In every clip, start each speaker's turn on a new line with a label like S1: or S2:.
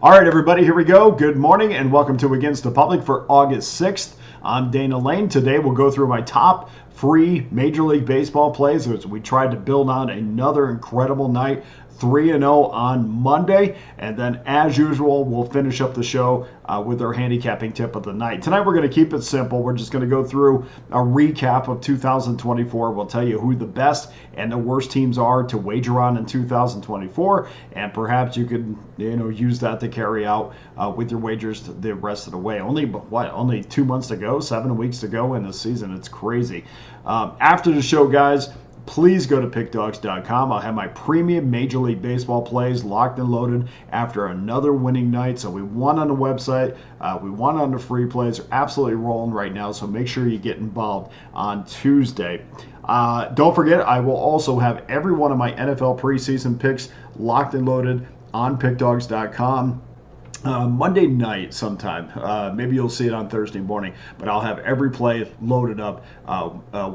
S1: All right, everybody, here we go. Good morning and welcome to Against the Public for August 6th. I'm Dana Lane. Today we'll go through my top free Major League Baseball plays as we tried to build on another incredible night, 3-0 on Monday. And then, as usual, we'll finish up the show with our handicapping tip of the night. Tonight we're going to keep it simple. We're just going to go through a recap of 2024. We'll tell you who the best and the worst teams are to wager on in 2024, and perhaps you could use that to carry out with your wagers the rest of the way. Only 2 months to go, 7 weeks to go in the season. It's crazy. After the show, guys, please go to Pickdawgz.com. I'll have my premium Major League Baseball plays locked and loaded after another winning night. So we won on the website. We won on the free plays. They're absolutely rolling right now, so make sure you get involved on Tuesday. Don't forget, I will also have every one of my NFL preseason picks locked and loaded on Pickdawgz.com. Monday night sometime. Maybe you'll see it on Thursday morning, but I'll have every play loaded up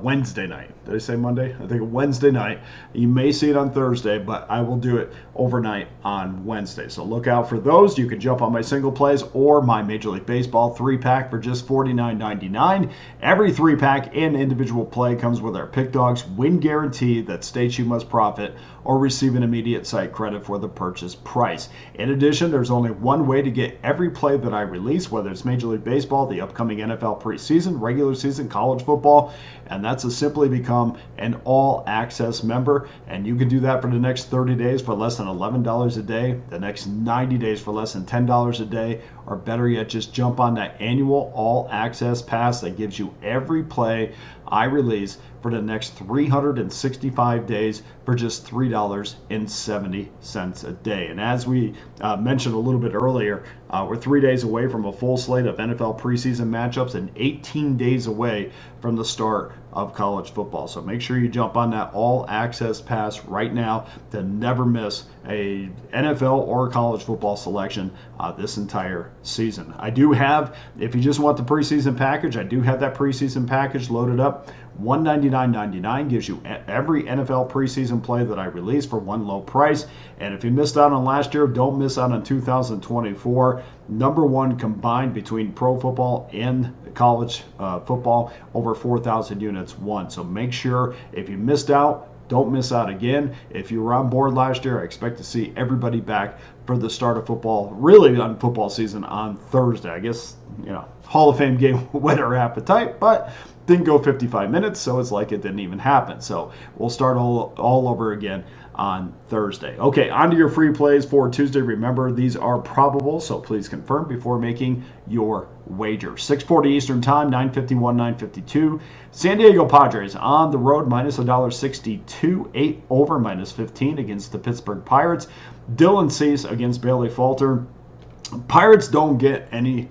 S1: Wednesday night. Did I say Monday? I think Wednesday night. You may see it on Thursday, but I will do it overnight on Wednesday. So look out for those. You can jump on my single plays or my Major League Baseball 3-pack for just $49.99. Every 3-pack and individual play comes with our Pick Dawgz win guarantee that states you must profit or receive an immediate site credit for the purchase price. In addition, there's only one way to get every play that I release, whether it's Major League Baseball, the upcoming NFL preseason, regular season, college football, and that's to simply become an all-access member. And you can do that for the next 30 days for less than $11 a day, the next 90 days for less than $10 a day, or better yet, just jump on that annual all-access pass that gives you every play I release for the next 365 days for just $3.70 a day. And as we mentioned a little bit earlier, we're 3 days away from a full slate of NFL preseason matchups and 18 days away from the start of college football. So make sure you jump on that all-access pass right now to never miss a NFL or college football selection this entire season. I do have, if you just want the preseason package, I do have that preseason package loaded up. $199.99 gives you every NFL preseason play that I release for one low price. And if you missed out on last year, don't miss out on 2024. Number one combined between pro football and college football, over 4,000 units won. So make sure if you missed out, don't miss out again. If you were on board last year, I expect to see everybody back for the start of football, really on football season on Thursday. I guess, Hall of Fame game whet our appetite, but didn't go 55 minutes, so it's like it didn't even happen. So we'll start all over again on Thursday. Okay, on to your free plays for Tuesday. Remember, these are probable, so please confirm before making your wager. 6:40 Eastern Time, 9:51, 9:52. San Diego Padres on the road, minus $1.62, 8 over, minus 15 against the Pittsburgh Pirates. Dylan Cease against Bailey Falter. Pirates don't get the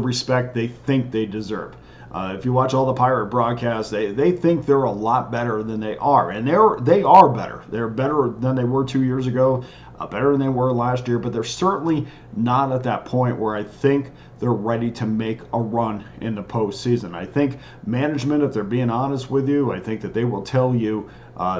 S1: respect they think they deserve. If you watch all the Pirate broadcasts, they think they're a lot better than they are. And they are better. They're better than they were 2 years ago, better than they were last year, but they're certainly not at that point where I think they're ready to make a run in the postseason. I think management, if they're being honest with you, I think that they will tell you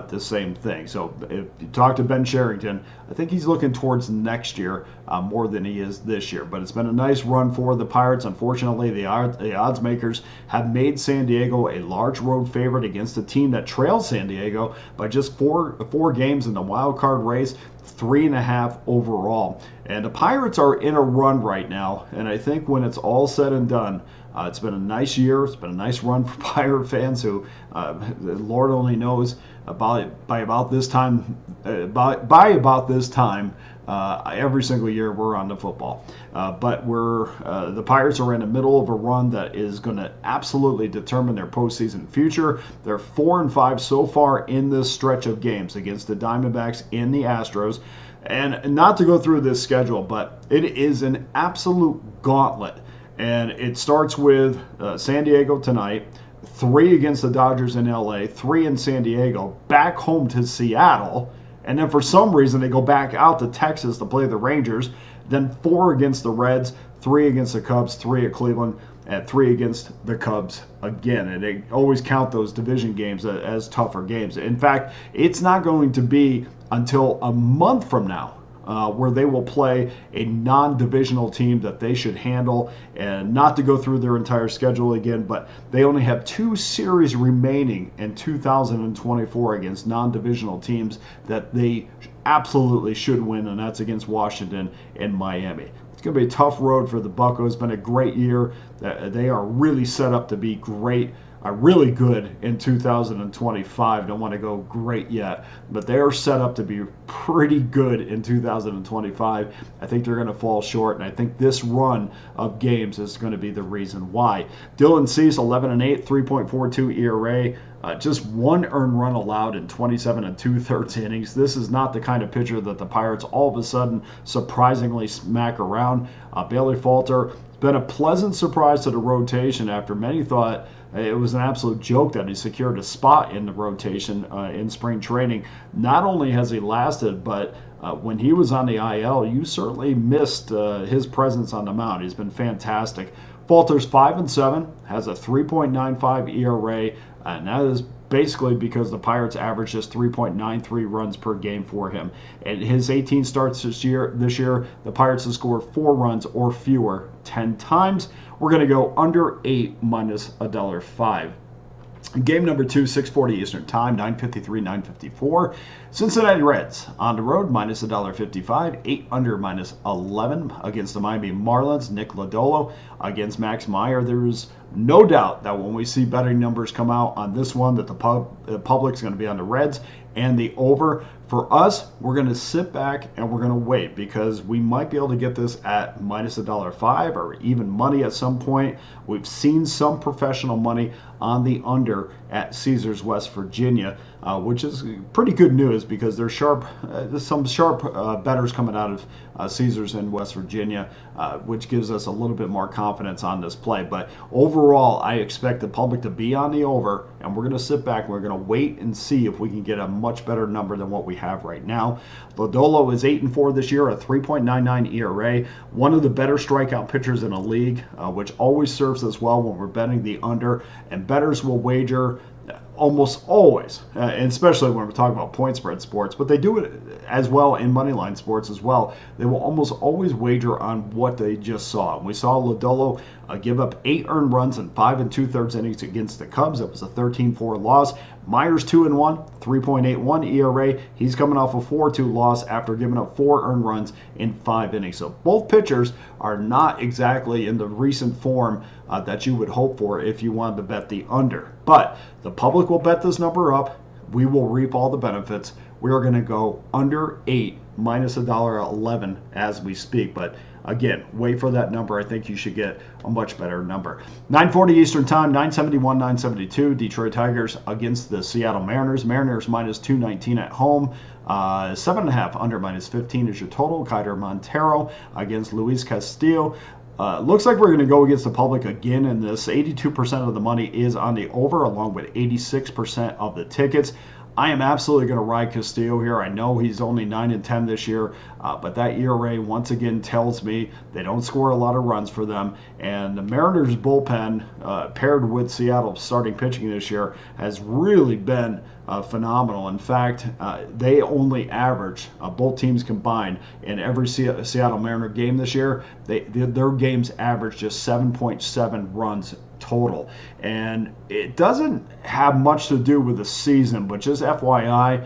S1: the same thing. So if you talk to Ben Sherrington, I think he's looking towards next year more than he is this year. But it's been a nice run for the Pirates. Unfortunately, the odds makers have made San Diego a large road favorite against a team that trails San Diego by just four games in the wild card race, 3.5 overall. And the Pirates are in a run right now, and I think when it's all said and done, it's been a nice year. It's been a nice run for Pirate fans who, the Lord only knows, by about this time, every single year we're on to football. But the Pirates are in the middle of a run that is going to absolutely determine their postseason future. They're 4-5 so far in this stretch of games against the Diamondbacks and the Astros. And not to go through this schedule, but it is an absolute gauntlet. And it starts with San Diego tonight, 3 against the Dodgers in LA, 3 in San Diego, back home to Seattle, and then for some reason they go back out to Texas to play the Rangers, then 4 against the Reds, 3 against the Cubs, 3 at Cleveland, and 3 against the Cubs again. And they always count those division games as tougher games. In fact, it's not going to be until a month from now, where they will play a non-divisional team that they should handle, and not to go through their entire schedule again, but they only have 2 series remaining in 2024 against non-divisional teams that they absolutely should win, and that's against Washington and Miami. It's going to be a tough road for the Buccos. It's been a great year. They are really set up to be great, really good in 2025. Don't want to go great yet, but they are set up to be pretty good in 2025. I think they're going to fall short, and I think this run of games is going to be the reason why. Dylan Cease, 11-8, 3.42 ERA. Just 1 earned run allowed in 27 2/3 innings. This is not the kind of pitcher that the Pirates all of a sudden surprisingly smack around. Bailey Falter, it's been a pleasant surprise to the rotation after many thought it was an absolute joke that he secured a spot in the rotation in spring training. Not only has he lasted, but when he was on the IL, you certainly missed his presence on the mound. He's been fantastic. Falter's 5-7, has a 3.95 ERA, and that is basically because the Pirates average just 3.93 runs per game for him. And his 18 starts this year, the Pirates have scored 4 runs or fewer 10 times. We're going to go under 8 minus $1.05. Game number 2, 6:40 Eastern Time, 9:53, 9:54. Cincinnati Reds on the road, minus $1.55, 8 under minus 11 against the Miami Marlins. Nick Lodolo against Max Meyer. There's no doubt that when we see betting numbers come out on this one, that the public's going to be on the Reds and the over. For us, we're going to sit back and we're going to wait, because we might be able to get this at minus $1.05 or even money at some point. We've seen some professional money on the under at Caesars West Virginia, which is pretty good news, because there's some sharp bettors coming out of Caesars in West Virginia, which gives us a little bit more confidence on this play. But overall, I expect the public to be on the over, and we're going to sit back and we're going to wait and see if we can get a much better number than what we have right now. Lodolo is 8-4 this year, a 3.99 ERA, one of the better strikeout pitchers in the league, which always serves us well when we're betting the under. And bettors will wager almost always, and especially when we're talking about point spread sports, but they do it as well in moneyline sports as well. They will almost always wager on what they just saw. And we saw Lodolo give up 8 earned runs in 5 2/3 innings against the Cubs. It was a 13-4 loss. Myers 2-1, 3.81 ERA. He's coming off a 4-2 loss after giving up 4 earned runs in 5 innings. So both pitchers are not exactly in the recent form that you would hope for if you wanted to bet the under. But the public will bet this number up. We will reap all the benefits. We are going to go under 8 minus $1.11 as we speak. But again, wait for that number. I think you should get a much better number. 9:40 Eastern Time, 9:71, 9:72. Detroit Tigers against the Seattle Mariners. Mariners minus 219 at home. 7.5 under minus 15 is your total. Kaiser Montero against Luis Castillo. Looks like we're going to go against the public again in this. 82% of the money is on the over, along with 86% of the tickets. I am absolutely going to ride Castillo here. I know he's only 9-10 this year, but that ERA once again tells me they don't score a lot of runs for them. And the Mariners bullpen, paired with Seattle starting pitching this year, has really been phenomenal. In fact, they only average, both teams combined, in every Seattle Mariner game this year, their games average just 7.7 runs total. And it doesn't have much to do with the season, but just FYI,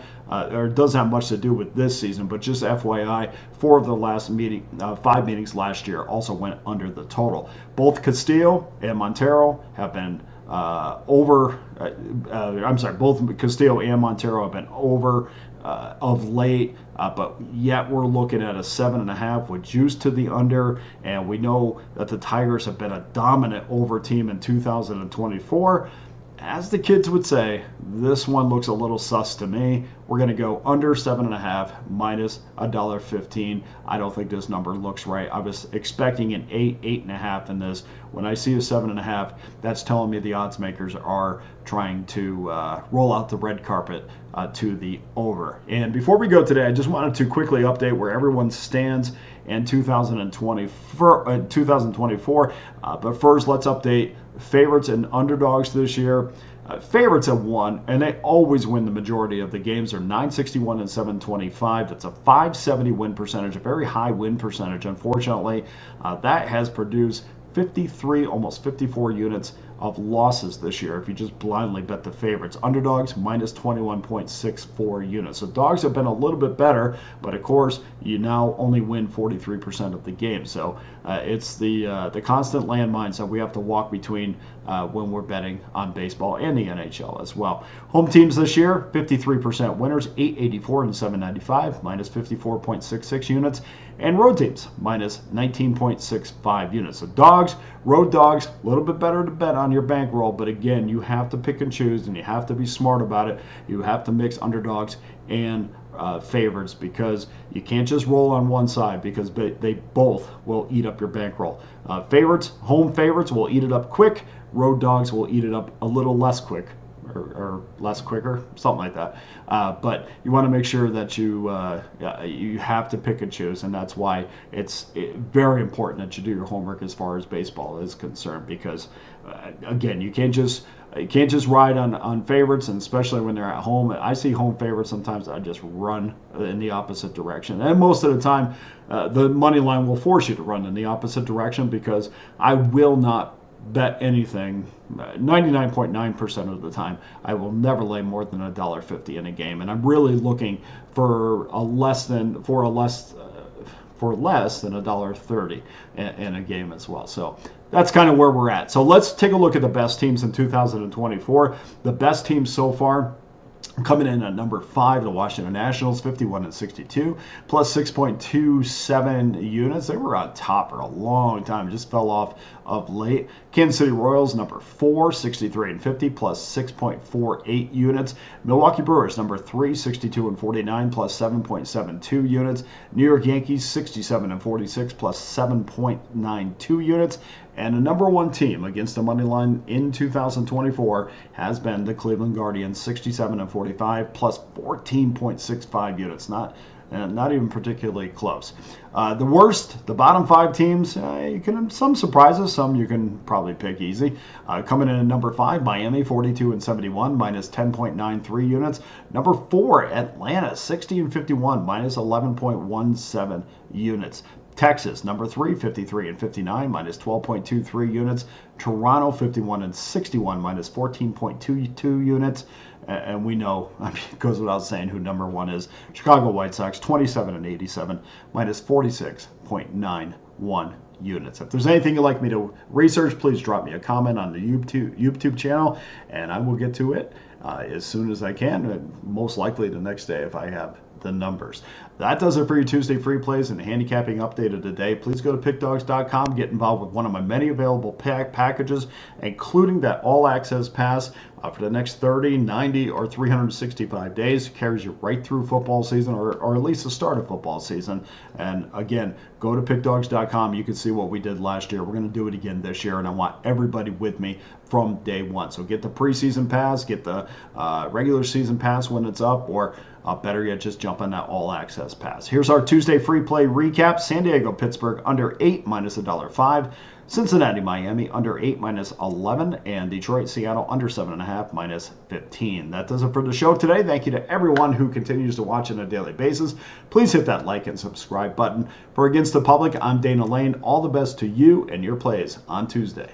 S1: or it does have much to do with this season, but just FYI, 4 of the last 5 meetings last year also went under the total. Both Castillo and Montero have been both Castillo and Montero have been over of late, but yet we're looking at a 7.5 with juice to the under, and we know that the Tigers have been a dominant over team in 2024. As the kids would say, this one looks a little sus to me. We're going to go under 7.5 minus $1.15. I don't think this number looks right. I was expecting an 8, 8.5 in this. When I see a 7.5, that's telling me the odds makers are trying to roll out the red carpet to the over. And before we go today, I just wanted to quickly update where everyone stands in 2024. But first, let's update favorites and underdogs this year. Favorites have won, and they always win the majority of the games. They're 961 and 725. That's a 570 win percentage, a very high win percentage. Unfortunately, that has produced 53, almost 54 units of losses this year if you just blindly bet the favorites. Underdogs minus 21.64 units. So dogs have been a little bit better, but of course you now only win 43% of the game. So it's the constant landmines that we have to walk between when we're betting on baseball and the NHL as well. Home teams this year, 53% winners, 884 and 795, minus 54.66 units. And road teams, minus 19.65 units. So dogs, road dogs, a little bit better to bet on your bankroll, but again, you have to pick and choose, and you have to be smart about it. You have to mix underdogs and favorites, because you can't just roll on one side, because they both will eat up your bankroll. Favorites, home favorites will eat it up quick. Road dogs will eat it up a little less quick. Or less quicker, something like that. But you want to make sure that you have to pick and choose, and that's why it's very important that you do your homework as far as baseball is concerned. Because again, you can't just ride on favorites, and especially when they're at home. I see home favorites sometimes. I just run in the opposite direction, and most of the time, the money line will force you to run in the opposite direction, because I will not bet anything. 99.9% of the time, I will never lay more than $1.50 in a game, and I'm really looking for less than $1.30 in a game as well. So that's kind of where we're at. So let's take a look at the best teams in 2024. The best teams so far, coming in at number 5, the Washington Nationals, 51 and 62, plus 6.27 units. They were on top for a long time, just fell off of late. Kansas City Royals, number 4, 63 and 50, plus 6.48 units. Milwaukee Brewers, number 3, 62 and 49, plus 7.72 units. New York Yankees, 67 and 46, plus 7.92 units. And the number 1 team against the money line in 2024 has been the Cleveland Guardians, 67 and 45, plus 14.65 units. Not even particularly close. The worst, the bottom 5 teams, you can some surprises, some you can probably pick easy. Coming in at number 5, Miami, 42 and 71, minus 10.93 units. Number 4, Atlanta, 60 and 51, minus 11.17 units. Texas, number 3, 53 and 59, minus 12.23 units. Toronto, 51 and 61, minus 14.22 units. And we know, it goes without saying who number 1 is. Chicago White Sox, 27 and 87, minus 46.91 units. If there's anything you'd like me to research, please drop me a comment on the YouTube channel, and I will get to it as soon as I can, most likely the next day if I have the numbers. That does it for your Tuesday free plays and handicapping update of the day. Please go to pickdawgz.com, get involved with one of my many available packages, including that all-access pass for the next 30, 90, or 365 days. It carries you right through football season, or at least the start of football season. And again, go to pickdawgz.com. You can see what we did last year. We're going to do it again this year, and I want everybody with me from day one. So get the preseason pass, get the regular season pass when it's up, or better yet, just jump on that all-access pass. Here's our Tuesday free play recap. San Diego, Pittsburgh, under 8, minus $1.05. Cincinnati, Miami, under 8, minus 11. And Detroit, Seattle, under 7.5, minus 15. That does it for the show today. Thank you to everyone who continues to watch on a daily basis. Please hit that like and subscribe button. For Against the Public, I'm Dana Lane. All the best to you and your plays on Tuesday.